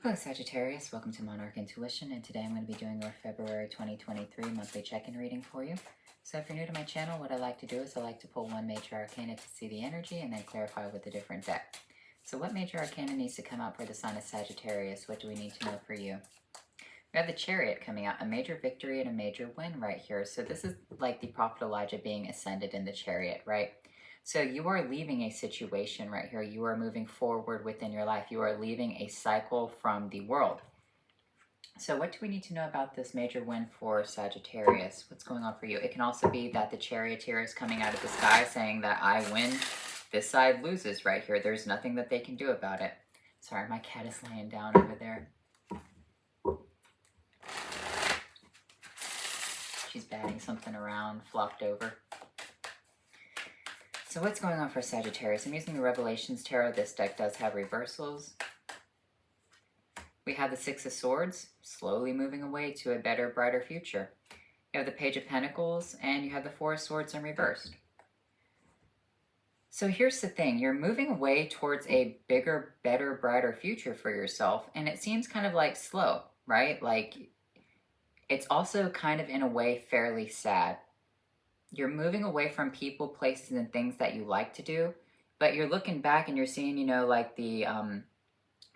Hello Sagittarius, welcome to Monarch Intuition, and today I'm going to be doing your February 2023 monthly check-in reading for you. So if you're new to my channel, what I like to do is I like to pull one major arcana to see the energy and then clarify with a different deck. So what major arcana needs to come out for the sign of Sagittarius? What do we need to know for you? We have the Chariot coming out, a major victory and a major win right here. So this is like the Prophet Elijah being ascended in the Chariot, right? So you are leaving a situation right here. You are moving forward within your life. You are leaving a cycle from the world. So what do we need to know about this major win for Sagittarius? What's going on for you? It can also be that the Charioteer is coming out of the sky saying that I win, this side loses right here. There's nothing that they can do about it. Sorry, my cat is laying down over there. She's batting something around, flopped over. So what's going on for Sagittarius? I'm using the Revelations Tarot. This deck does have reversals. We have the Six of Swords, slowly moving away to a better, brighter future. You have the Page of Pentacles, and you have the Four of Swords in reversed. So here's the thing. You're moving away towards a bigger, better, brighter future for yourself, and it seems kind of like slow, right? Like, it's also kind of, in a way, fairly sad. You're moving away from people, places, and things that you like to do, but you're looking back and you're seeing, you know, like the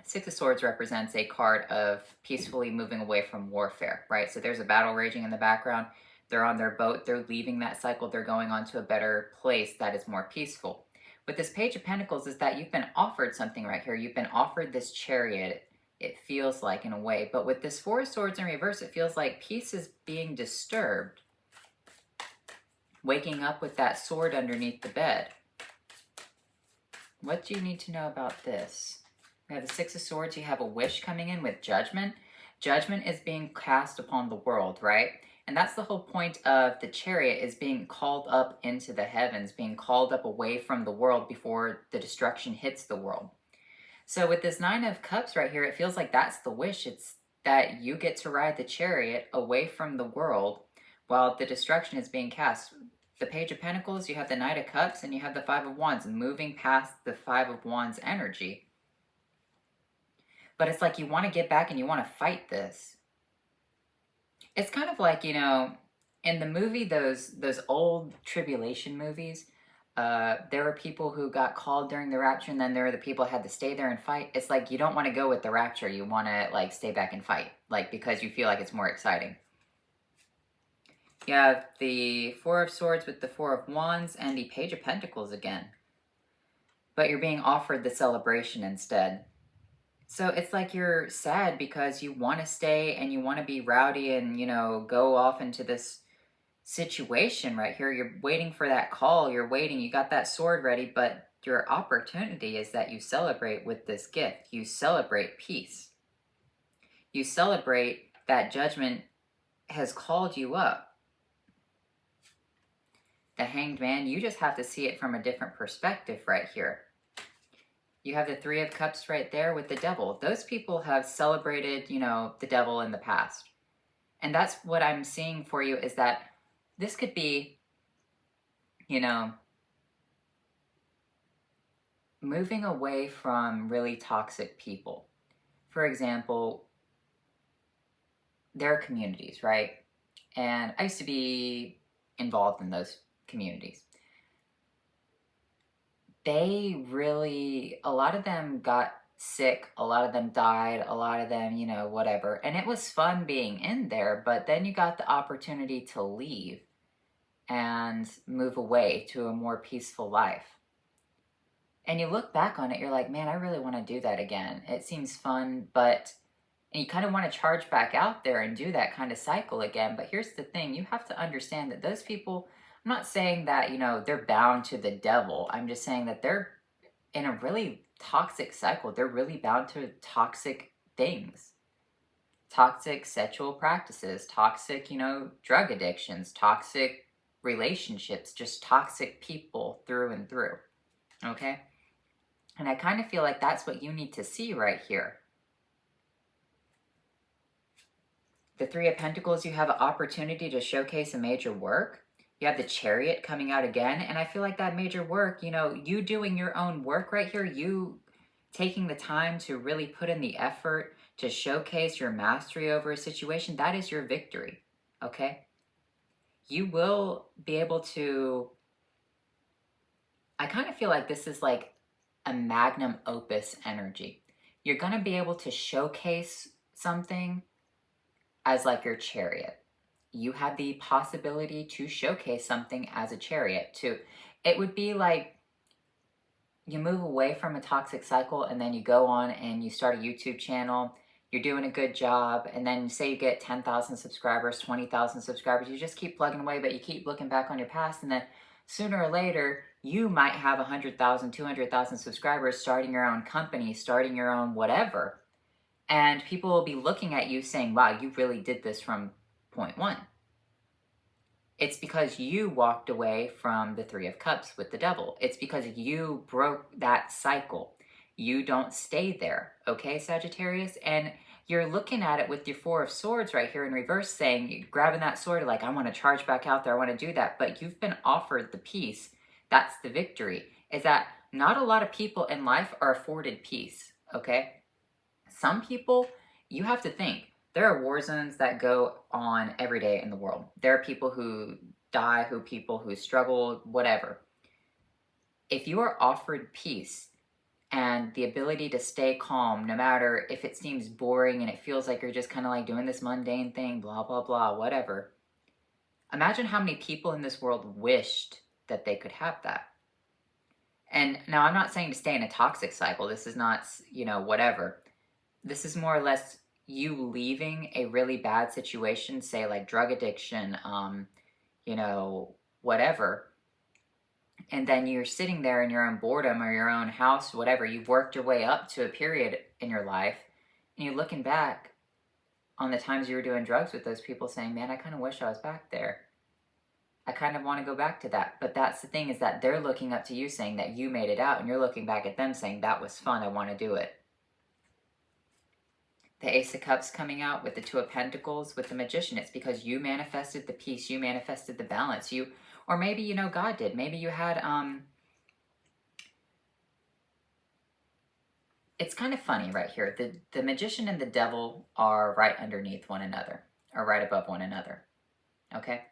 Six of Swords represents a card of peacefully moving away from warfare, right? So there's a battle raging in the background. They're on their boat. They're leaving that cycle. They're going on to a better place that is more peaceful. With this Page of Pentacles is that you've been offered something right here. You've been offered this Chariot, it feels like, in a way. But with this Four of Swords in reverse, it feels like peace is being disturbed. Waking up with that sword underneath the bed. What do you need to know about this? We have the Six of Swords. You have a wish coming in with judgment. Judgment is being cast upon the world, right? And that's the whole point of the Chariot, is being called up into the heavens, being called up away from the world before the destruction hits the world. So with this Nine of Cups right here, it feels like that's the wish. It's that you get to ride the Chariot away from the world while the destruction is being cast. The Page of Pentacles, you have the Knight of Cups, and you have the Five of Wands, moving past the Five of Wands energy. But it's like you want to get back and you want to fight this. It's kind of like, you know, in the movie, those old tribulation movies, there were people who got called during the rapture, and then there were the people who had to stay there and fight. It's like you don't want to go with the rapture. You want to, like, stay back and fight, like, because you feel like it's more exciting. You have the Four of Swords with the Four of Wands and the Page of Pentacles again. But you're being offered the celebration instead. So it's like you're sad because you want to stay and you want to be rowdy and, you know, go off into this situation right here. You're waiting for that call. You're waiting. You got that sword ready, but your opportunity is that you celebrate with this gift. You celebrate peace. You celebrate that judgment has called you up. The Hanged Man, you just have to see it from a different perspective right here. You have the Three of Cups right there with the Devil. Those people have celebrated, you know, the devil in the past. And that's what I'm seeing for you, is that this could be, you know, moving away from really toxic people. For example, there are communities, right? And I used to be involved in those communities. They really, a lot of them got sick, a lot of them died, a lot of them, you know, whatever. And it was fun being in there, but then you got the opportunity to leave and move away to a more peaceful life. And you look back on it, you're like, man, I really want to do that again. It seems fun, but and you kind of want to charge back out there and do that kind of cycle again. But here's the thing, you have to understand that those people, I'm not saying that, you know, they're bound to the devil. I'm just saying that they're in a really toxic cycle. They're really bound to toxic things. Toxic sexual practices, toxic, you know, drug addictions, toxic relationships, just toxic people through and through. Okay? And I kind of feel like that's what you need to see right here. The Three of Pentacles, you have an opportunity to showcase a major work. You have the Chariot coming out again, and I feel like that major work, you know, you doing your own work right here, you taking the time to really put in the effort to showcase your mastery over a situation, that is your victory, okay? You will be able to, I kind of feel like this is like a magnum opus energy. You're going to be able to showcase something as like your chariot. You have the possibility to showcase something as a chariot too. It would be like you move away from a toxic cycle and then you go on and you start a YouTube channel. You're doing a good job, and then say you get 10,000 subscribers, 20,000 subscribers. You just keep plugging away, but you keep looking back on your past, and then sooner or later you might have 100,000, 200,000 subscribers, starting your own company, starting your own whatever. And people will be looking at you saying, wow, you really did this from point one. It's because you walked away from the Three of Cups with the Devil. It's because you broke that cycle. You don't stay there, okay, Sagittarius? And you're looking at it with your Four of Swords right here in reverse, saying, you're grabbing that sword, like, I want to charge back out there, I want to do that. But you've been offered the peace. That's the victory. Is that not a lot of people in life are afforded peace, okay? Some people, you have to think, there are war zones that go on every day in the world. There are people who die, people who struggle, whatever. If you are offered peace and the ability to stay calm, no matter if it seems boring and it feels like you're just kind of like doing this mundane thing, blah, blah, blah, whatever. Imagine how many people in this world wished that they could have that. And now I'm not saying to stay in a toxic cycle. This is not, whatever. This is more or less you leaving a really bad situation, say like drug addiction, whatever. And then you're sitting there in your own boredom or your own house, whatever. You've worked your way up to a period in your life, and you're looking back on the times you were doing drugs with those people saying, man, I kind of wish I was back there. I kind of want to go back to that. But that's the thing, is that they're looking up to you saying that you made it out, and you're looking back at them saying, that was fun, I want to do it. The Ace of Cups coming out with the Two of Pentacles with the Magician. It's because you manifested the peace, you manifested the balance. Or maybe, God did. Maybe you had, it's kind of funny right here. The Magician and the Devil are right underneath one another, or right above one another, okay?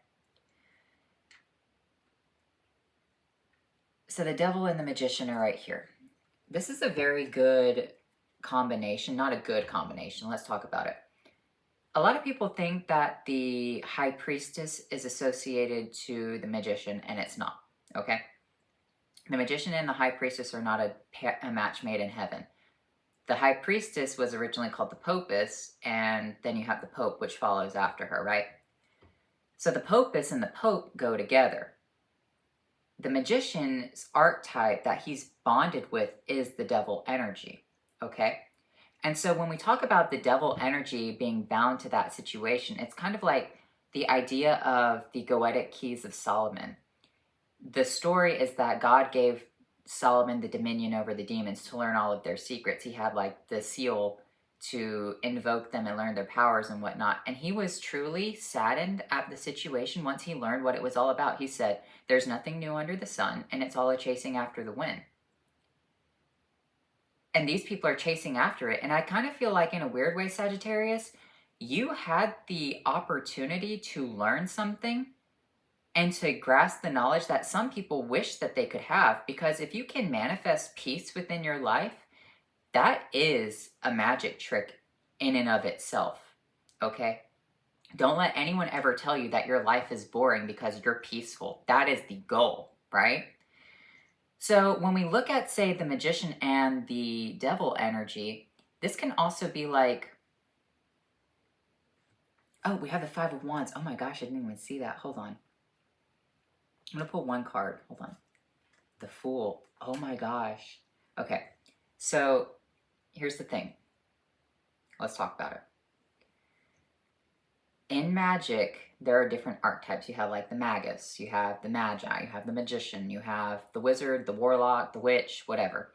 So the Devil and the Magician are right here. This is a very good combination, not a good combination. Let's talk about it. A lot of people think that the High Priestess is associated to the Magician, and it's not, okay? The Magician and the High Priestess are not a match made in heaven. The High Priestess was originally called the Popess, and then you have the Pope, which follows after her, right? So the Popess and the Pope go together. The Magician's archetype that he's bonded with is the Devil energy, okay? And so when we talk about the Devil energy being bound to that situation, it's kind of like the idea of the Goetic Keys of Solomon. The story is that God gave Solomon the dominion over the demons to learn all of their secrets. He had like the seal to invoke them and learn their powers and whatnot. And he was truly saddened at the situation once he learned what it was all about. He said, there's nothing new under the sun, and it's all a chasing after the wind. And these people are chasing after it. And I kind of feel like, in a weird way, Sagittarius, you had the opportunity to learn something and to grasp the knowledge that some people wish that they could have. Because if you can manifest peace within your life, that is a magic trick in and of itself, okay? Don't let anyone ever tell you that your life is boring because you're peaceful. That is the goal, right? So when we look at, say, the Magician and the Devil energy, this can also be like, oh, we have the Five of Wands. Oh my gosh, I didn't even see that. Hold on. I'm going to pull one card. Hold on. The Fool. Oh my gosh. Okay, so here's the thing. Let's talk about it. In magic, there are different archetypes. You have like the Magus, you have the Magi, you have the Magician, you have the Wizard, the Warlock, the Witch, whatever.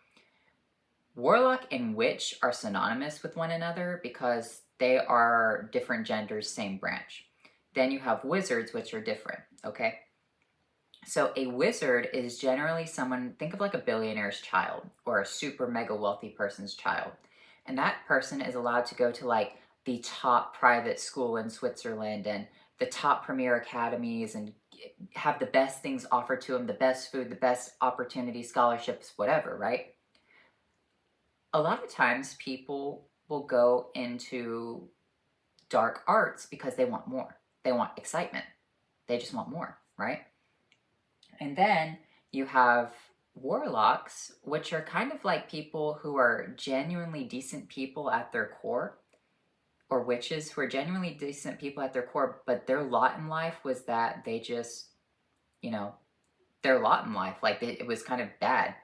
Warlock and Witch are synonymous with one another because they are different genders, same branch. Then you have Wizards, which are different, okay? So a wizard is generally someone, think of like a billionaire's child or a super mega wealthy person's child. And that person is allowed to go to like the top private school in Switzerland and the top premier academies and have the best things offered to them, the best food, the best opportunities, scholarships, whatever, right? A lot of times people will go into dark arts because they want more. They want excitement. They just want more, right? And then you have warlocks, which are kind of like people who are genuinely decent people at their core, or witches who are genuinely decent people at their core, but their lot in life was that they just, you know, their lot in life, like it was kind of bad.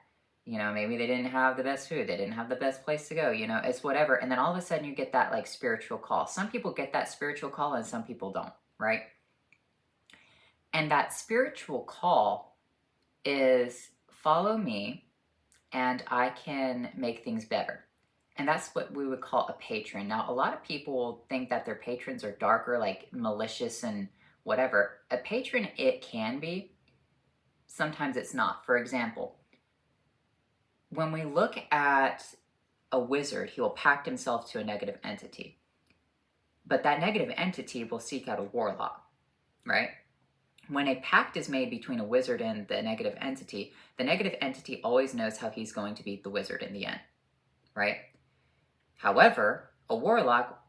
Maybe they didn't have the best food, they didn't have the best place to go, it's whatever. And then all of a sudden you get that like spiritual call. Some people get that spiritual call and some people don't, right? And that spiritual call is follow me and I can make things better. And that's what we would call a patron. Now, a lot of people think that their patrons are darker, like malicious and whatever. A patron, it can be. Sometimes it's not. For example, when we look at a wizard, he will pact himself to a negative entity. But that negative entity will seek out a warlock, right? When a pact is made between a wizard and the negative entity always knows how he's going to beat the wizard in the end, right? However, a warlock,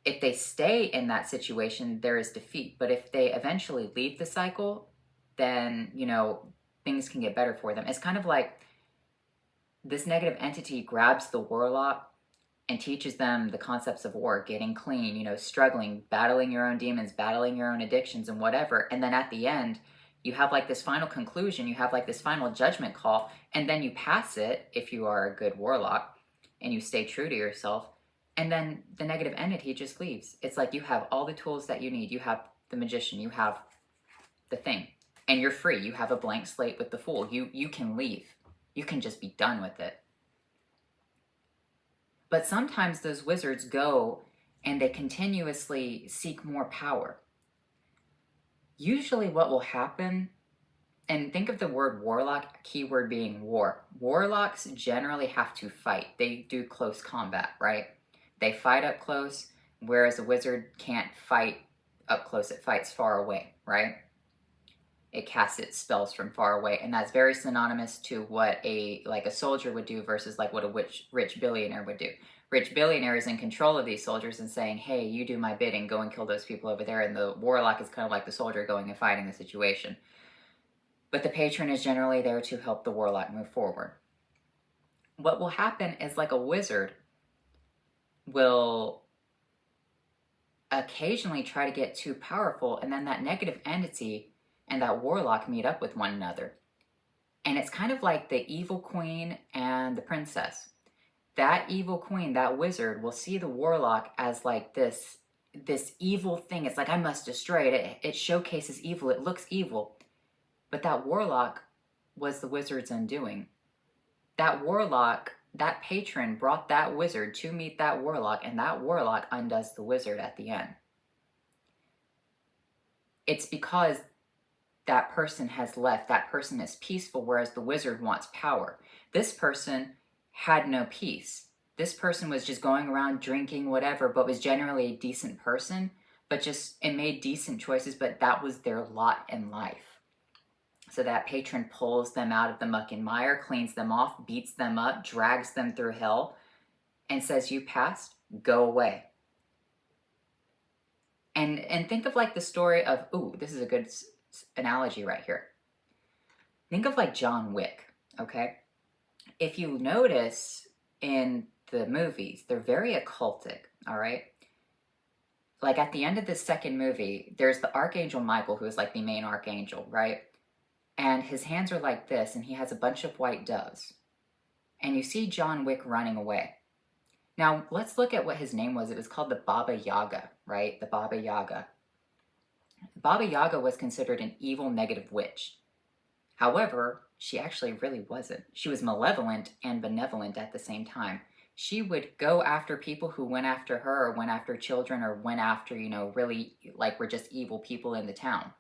if they stay in that situation, there is defeat. But if they eventually leave the cycle, then, things can get better for them. It's kind of like this negative entity grabs the warlock and teaches them the concepts of war, getting clean, struggling, battling your own demons, battling your own addictions and whatever. And then at the end, you have like this final conclusion, you have like this final judgment call, and then you pass it if you are a good warlock and you stay true to yourself. And then the negative entity just leaves. It's like you have all the tools that you need. You have the magician, you have the thing, and you're free. You have a blank slate with the fool. You can leave. You can just be done with it. But sometimes those wizards go and they continuously seek more power. Usually what will happen, and think of the word warlock, keyword being war. Warlocks generally have to fight. They do close combat, right? They fight up close, whereas a wizard can't fight up close. It fights far away, right? It casts its spells from far away, and that's very synonymous to what a soldier would do versus like what a rich billionaire would do. Rich billionaire is in control of these soldiers and saying, hey, you do my bidding, go and kill those people over there, and the warlock is kind of like the soldier going and fighting the situation. But the patron is generally there to help the warlock move forward. What will happen is like a wizard will occasionally try to get too powerful, and then that negative entity and that warlock meet up with one another. And it's kind of like the evil queen and the princess. That evil queen, that wizard, will see the warlock as like this evil thing. It's like, I must destroy it. It showcases evil. It looks evil. But that warlock was the wizard's undoing. That warlock, that patron, brought that wizard to meet that warlock, and that warlock undoes the wizard at the end. It's because that person has left. That person is peaceful, whereas the wizard wants power. This person had no peace. This person was just going around drinking whatever, but was generally a decent person, and made decent choices, but that was their lot in life. So that patron pulls them out of the muck and mire, cleans them off, beats them up, drags them through hell, and says, you passed, go away. And think of like the story of, this is a good analogy right here. Think of like John Wick, okay? If you notice in the movies, they're very occultic, all right? Like at the end of the second movie, there's the Archangel Michael, who is like the main archangel, right? And his hands are like this, and he has a bunch of white doves. And you see John Wick running away. Now, let's look at what his name was. It was called the Baba Yaga, right? The Baba Yaga. Baba Yaga was considered an evil, negative witch. However, she actually really wasn't. She was malevolent and benevolent at the same time. She would go after people who went after her, or went after children, or went after, really like were just evil people in the town.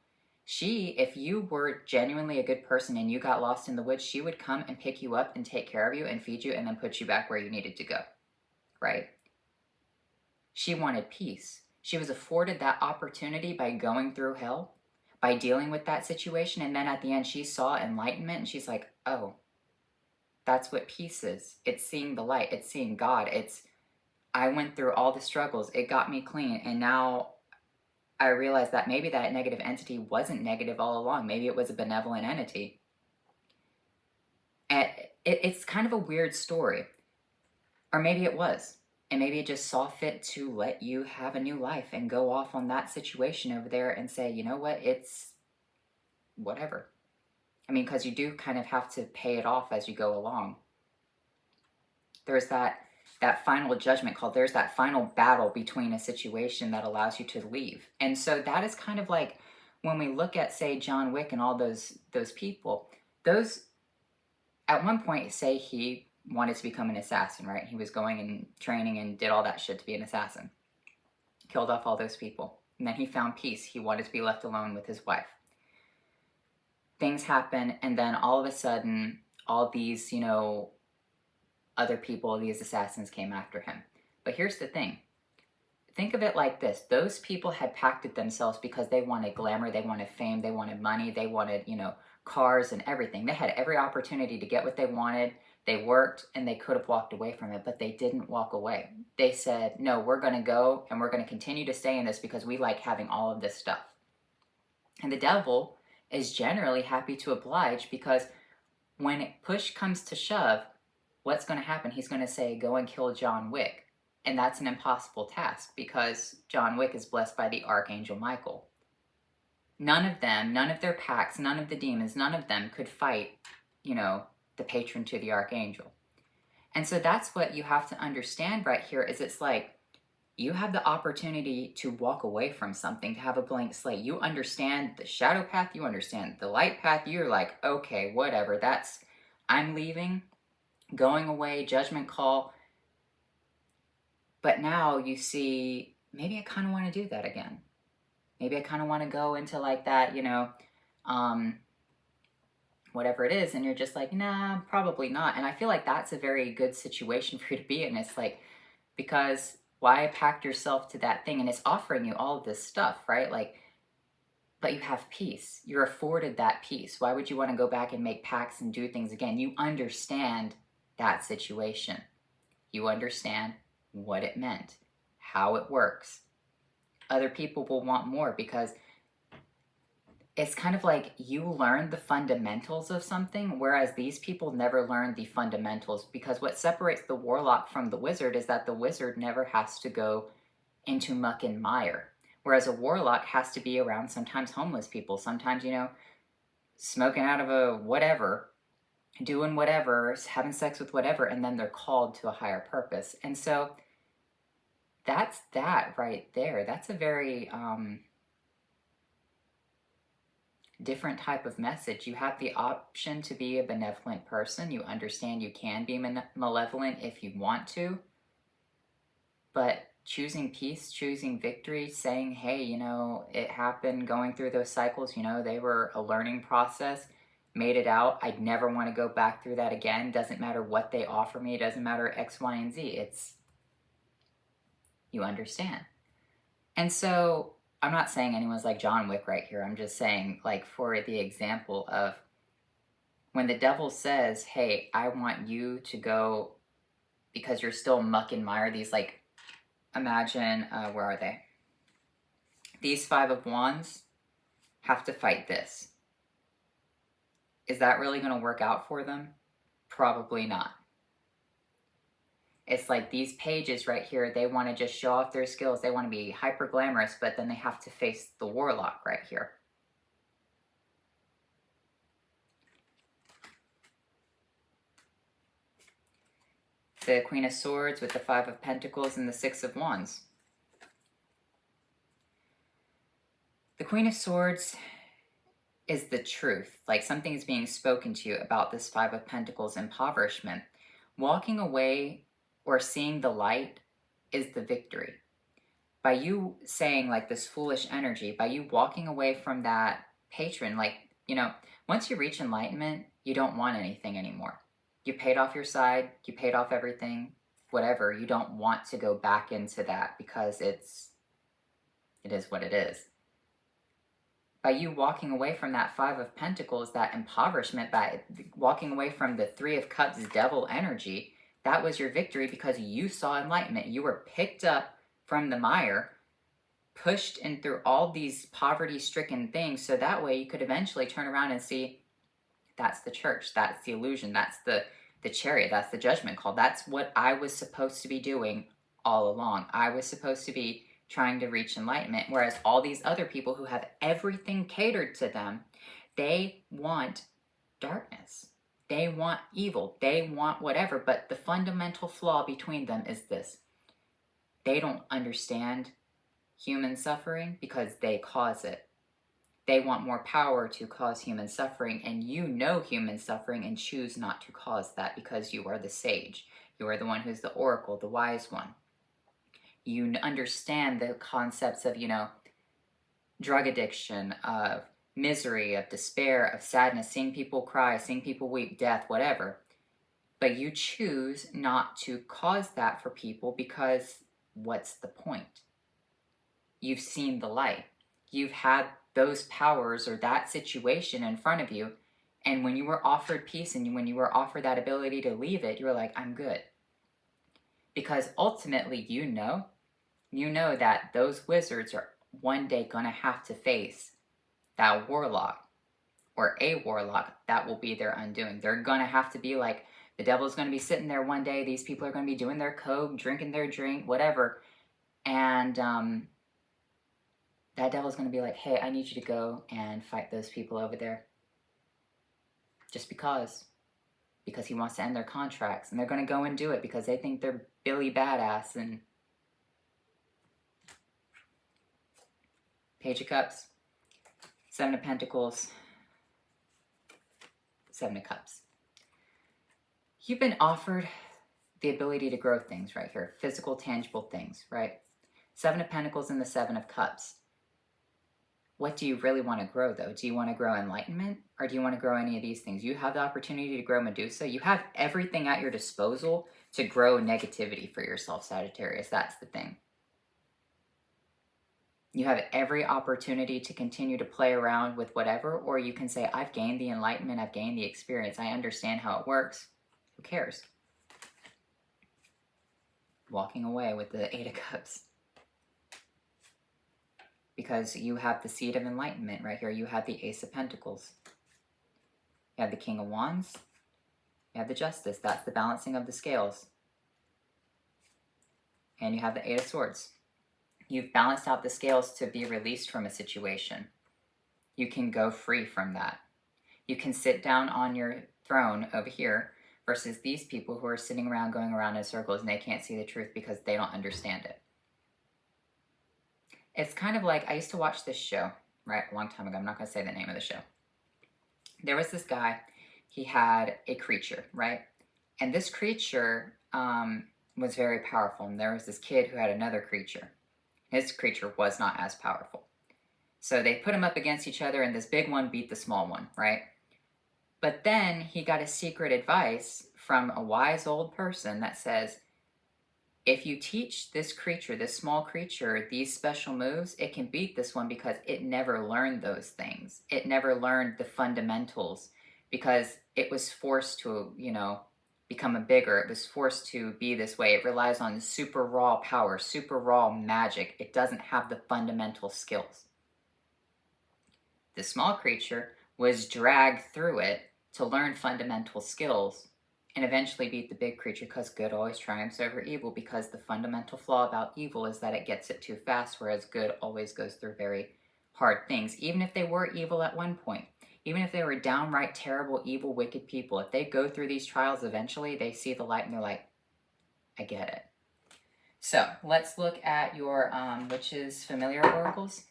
If you were genuinely a good person and you got lost in the woods, she would come and pick you up and take care of you and feed you and then put you back where you needed to go. right? She wanted peace. She was afforded that opportunity by going through hell, by dealing with that situation. And then at the end, she saw enlightenment and she's like, oh, that's what peace is. It's seeing the light. It's seeing God. I went through all the struggles. It got me clean. And now I realized that maybe that negative entity wasn't negative all along. Maybe it was a benevolent entity. And it's kind of a weird story. Or maybe it was. And maybe it just saw fit to let you have a new life and go off on that situation over there and say, you know what, it's whatever. I mean, because you do kind of have to pay it off as you go along. There's that final judgment call. There's that final battle between a situation that allows you to leave. And so that is kind of like when we look at, say, John Wick and all those people, those at one point say he wanted to become an assassin, right? He was going and training and did all that shit to be an assassin. Killed off all those people. And then he found peace. He wanted to be left alone with his wife. Things happen, and then all of a sudden, all these, other people, these assassins came after him. But here's the thing. Think of it like this. Those people had packed themselves because they wanted glamour, they wanted fame, they wanted money, they wanted, cars and everything. They had every opportunity to get what they wanted. They worked and they could have walked away from it, but they didn't walk away. They said, no, we're going to go and we're going to continue to stay in this because we like having all of this stuff. And the devil is generally happy to oblige because when push comes to shove, what's going to happen? He's going to say, go and kill John Wick. And that's an impossible task because John Wick is blessed by the Archangel Michael. None of them, none of their packs, none of the demons, none of them could fight, the patron to the Archangel. And so that's what you have to understand right here is it's like you have the opportunity to walk away from something, to have a blank slate. You understand the shadow path, you understand the light path. You're like, okay, whatever, I'm leaving, going away, judgment call. But now you see, maybe I kind of want to do that again. Maybe I kind of want to go into like that, whatever it is, and you're just like, nah, probably not. And I feel like that's a very good situation for you to be in. It's like, because why pack yourself to that thing? And it's offering you all of this stuff, right? Like, but you have peace. You're afforded that peace. Why would you want to go back and make pacts and do things again? You understand that situation. You understand what it meant, how it works. Other people will want more because it's kind of like you learn the fundamentals of something, whereas these people never learn the fundamentals, because what separates the warlock from the wizard is that the wizard never has to go into muck and mire, whereas a warlock has to be around sometimes homeless people, sometimes, smoking out of a whatever, doing whatever, having sex with whatever, and then they're called to a higher purpose. And so that's that right there. That's a very different type of message. You have the option to be a benevolent person. You understand you can be malevolent if you want to. But choosing peace, choosing victory, saying, hey, it happened, going through those cycles, they were a learning process, made it out. I'd never want to go back through that again. Doesn't matter what they offer me. It doesn't matter X, Y, and Z. You understand. And so I'm not saying anyone's like John Wick right here. I'm just saying, like, for the example of when the devil says, hey, I want you to go because you're still muck and mire, these, like, imagine, where are they? These 5 of Wands have to fight this. Is that really going to work out for them? Probably not. It's like these pages right here, they want to just show off their skills. They want to be hyper glamorous, but then they have to face the warlock right here. The Queen of Swords with the 5 of Pentacles and the 6 of Wands. The Queen of Swords is the truth. Like something is being spoken to you about this 5 of Pentacles impoverishment. Walking away or seeing the light is the victory. By you saying like this foolish energy, by you walking away from that patron, like, once you reach enlightenment, you don't want anything anymore. You paid off your side, you paid off everything. whatever, you don't want to go back into that because it is what it is. By you walking away from that Five of Pentacles, that impoverishment, by walking away from the Three of Cups devil energy, that was your victory because you saw enlightenment. You were picked up from the mire, pushed in through all these poverty-stricken things, so that way you could eventually turn around and see, that's the church, that's the illusion, that's the chariot, that's the judgment call. That's what I was supposed to be doing all along. I was supposed to be trying to reach enlightenment, whereas all these other people who have everything catered to them, they want darkness. They want evil. They want whatever, but the fundamental flaw between them is this. They don't understand human suffering because they cause it. They want more power to cause human suffering, and you know human suffering and choose not to cause that because you are the sage. You are the one who's the oracle, the wise one. You understand the concepts of, drug addiction, of misery, of despair, of sadness, seeing people cry, seeing people weep, death, whatever. But you choose not to cause that for people because what's the point? You've seen the light. You've had those powers or that situation in front of you, and when you were offered peace and when you were offered that ability to leave it, you were like, I'm good. Because ultimately you know that those wizards are one day going to have to face that warlock or a warlock. That will be their undoing. They're going to have to be like, the devil's going to be sitting there one day, these people are going to be doing their coke, drinking their drink, whatever, and that devil's going to be like, hey, I need you to go and fight those people over there. Just because he wants to end their contracts. And they're going to go and do it because they think they're Billy Badass. And Page of Cups, Seven of Pentacles, Seven of Cups. You've been offered the ability to grow things right here. Physical, tangible things, right? Seven of Pentacles and the Seven of Cups. What do you really want to grow, though? Do you want to grow enlightenment, or do you want to grow any of these things? You have the opportunity to grow Medusa. You have everything at your disposal to grow negativity for yourself, Sagittarius. That's the thing. You have every opportunity to continue to play around with whatever, or you can say, I've gained the enlightenment, I've gained the experience, I understand how it works. Who cares? Walking away with the Eight of Cups. Because you have the seed of enlightenment right here. You have the Ace of Pentacles. You have the King of Wands. You have the Justice. That's the balancing of the scales. And you have the Eight of Swords. You've balanced out the scales to be released from a situation. You can go free from that. You can sit down on your throne over here versus these people who are sitting around going around in circles and they can't see the truth because they don't understand it. It's kind of like, I used to watch this show, right, a long time ago. I'm not going to say the name of the show. There was this guy, he had a creature, right? And this creature was very powerful. And there was this kid who had another creature. His creature was not as powerful. So they put them up against each other, and this big one beat the small one, right? But then he got a secret advice from a wise old person that says, if you teach this creature, this small creature, these special moves, it can beat this one because it never learned those things. It never learned the fundamentals because it was forced to, become a bigger. It was forced to be this way. It relies on super raw power, super raw magic. It doesn't have the fundamental skills. The small creature was dragged through it to learn fundamental skills and eventually beat the big creature because good always triumphs over evil, because the fundamental flaw about evil is that it gets it too fast, whereas good always goes through very hard things. Even if they were evil at one point, even if they were downright terrible, evil, wicked people, if they go through these trials eventually, they see the light and they're like, I get it. So let's look at your witches' familiar oracles.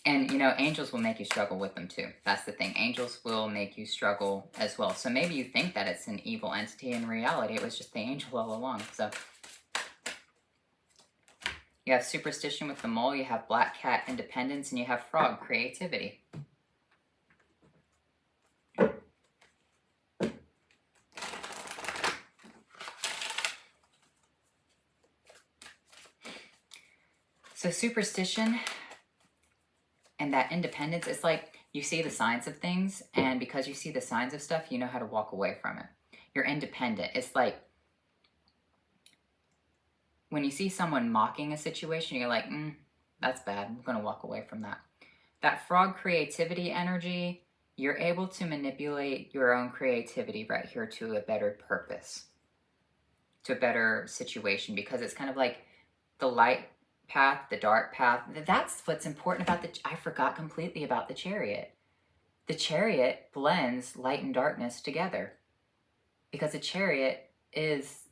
And, angels will make you struggle with them too. That's the thing. Angels will make you struggle as well. So maybe you think that it's an evil entity. In reality, it was just the angel all along. So you have superstition with the mole, you have black cat independence, and you have frog creativity. So superstition and that independence, it's like you see the signs of things, and because you see the signs of stuff, you know how to walk away from it. You're independent. It's like when you see someone mocking a situation, you're like, that's bad. I'm going to walk away from that. That frog creativity energy, you're able to manipulate your own creativity right here to a better purpose, to a better situation, because it's kind of like the light path, the dark path. That's what's important about I forgot completely about the Chariot. The Chariot blends light and darkness together, because the Chariot is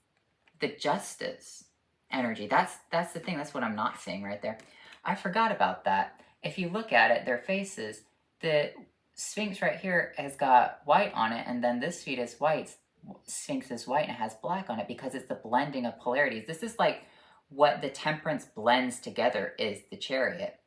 the justice energy. That's the thing. That's what I'm not seeing right there. I forgot about that. If you look at it, their faces, the Sphinx right here has got white on it, and then this feet is white. Sphinx is white and it has black on it because it's the blending of polarities. This is like what the Temperance blends together is the Chariot.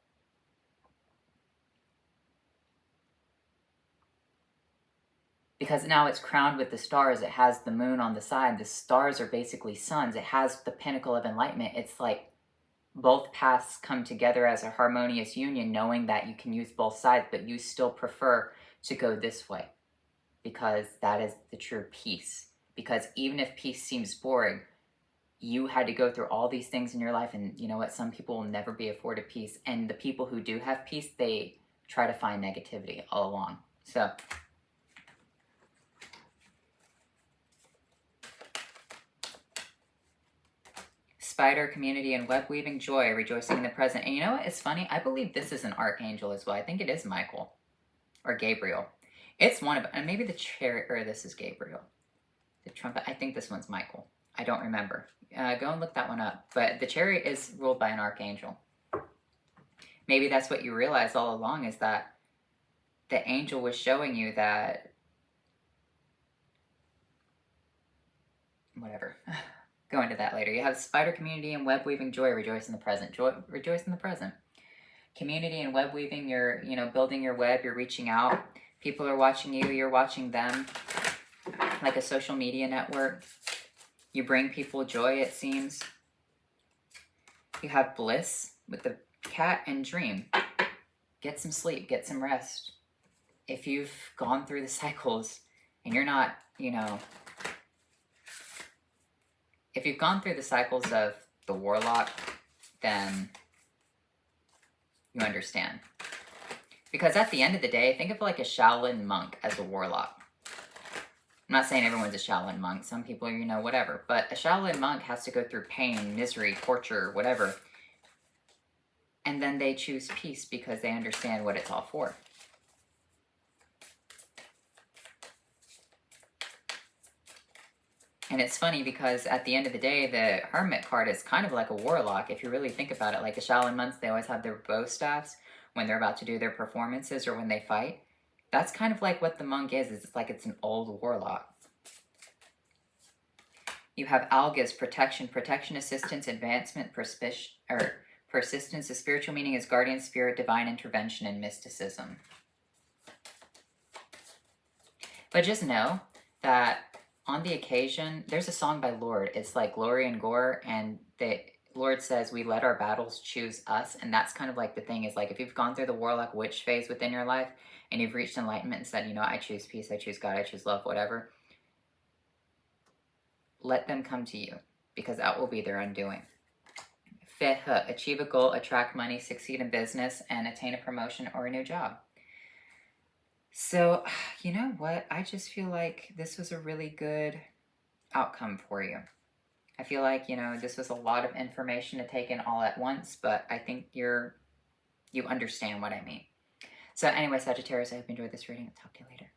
Because now it's crowned with the stars. It has the moon on the side. The stars are basically suns. It has the pinnacle of enlightenment. It's like both paths come together as a harmonious union, knowing that you can use both sides, but you still prefer to go this way because that is the true peace. Because even if peace seems boring, you had to go through all these things in your life, and you know what? Some people will never be afforded peace, and the people who do have peace, they try to find negativity all along. So spider, community, and web weaving, joy, rejoicing in the present. And you know what? It's funny. I believe this is an archangel as well. I think it is Michael or Gabriel. It's one of, and maybe the Chariot, or this is Gabriel. The trumpet. I think this one's Michael. I don't remember. Go and look that one up. But the Chariot is ruled by an archangel. Maybe that's what you realized all along, is that the angel was showing you that, whatever. Go into that later. You have spider, community, and web weaving, joy, rejoice in the present. Joy, rejoice in the present. Community and web weaving, you're, building your web, you're reaching out. People are watching you, you're watching them. Like a social media network. You bring people joy, it seems. You have bliss with the cat and dream. Get some sleep, get some rest. If you've gone through the cycles and you're not, if you've gone through the cycles of the Warlock, then you understand. Because at the end of the day, think of like a Shaolin monk as a Warlock. I'm not saying everyone's a Shaolin monk. Some people, whatever. But a Shaolin monk has to go through pain, misery, torture, whatever. And then they choose peace because they understand what it's all for. And it's funny because at the end of the day, the Hermit card is kind of like a Warlock. If you really think about it, like the Shaolin monks, they always have their bow staffs when they're about to do their performances or when they fight. That's kind of like what the monk is it's like it's an old Warlock. You have Alga's protection, assistance, advancement, persistence. The spiritual meaning is guardian spirit, divine intervention, and mysticism. But just know that on the occasion, there's a song by Lord. It's like Glory and Gore, and the Lord says we let our battles choose us. And that's kind of like the thing is like if you've gone through the Warlock witch phase within your life and you've reached enlightenment and said, I choose peace, I choose God, I choose love, whatever. Let them come to you because that will be their undoing. Fifth, achieve a goal, attract money, succeed in business, and attain a promotion or a new job. So, you know what? I just feel like this was a really good outcome for you. I feel like, this was a lot of information to take in all at once, but I think you understand what I mean. So anyway, Sagittarius, I hope you enjoyed this reading. I'll talk to you later.